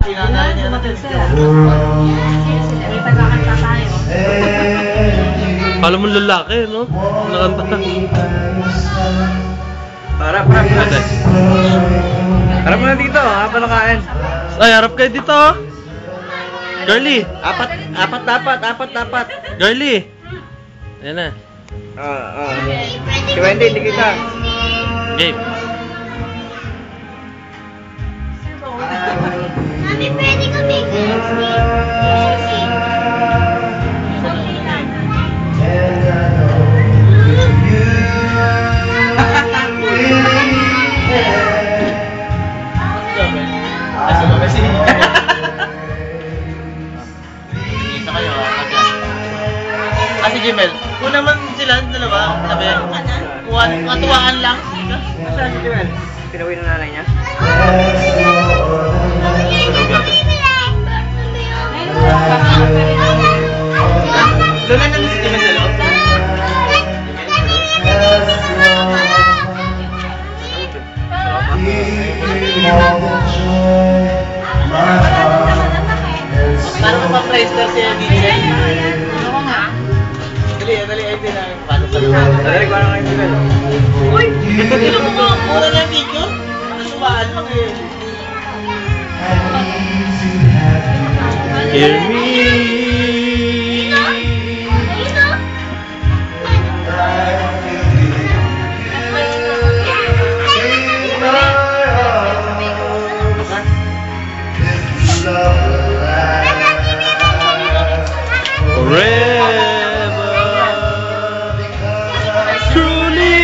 sinanay niya natin. May tagakanta tayo. Kala mo lalaki, no? Nakanta. Harap. Harap mo na dito, habang nakain. Ay, harap kayo dito. Girlie. Apat dapat. Girlie. Ayan na. Si Wendy, hindi kita. Game. Mami, pwede kami Si Jimel, kung naman sila dalawa, sabi, katuwaan lang. Saan si Jimel? Pinawin ng nanay niya? Lola na si Jimel sa loob? Parang pa-prester siya dito. Dali, ay din ang paano pa naman. Dali, kung ano kayo Jimel? Uy! Hindi mo mga mura na video? Nasumaan lang eh. Hear me. Forever. Truly.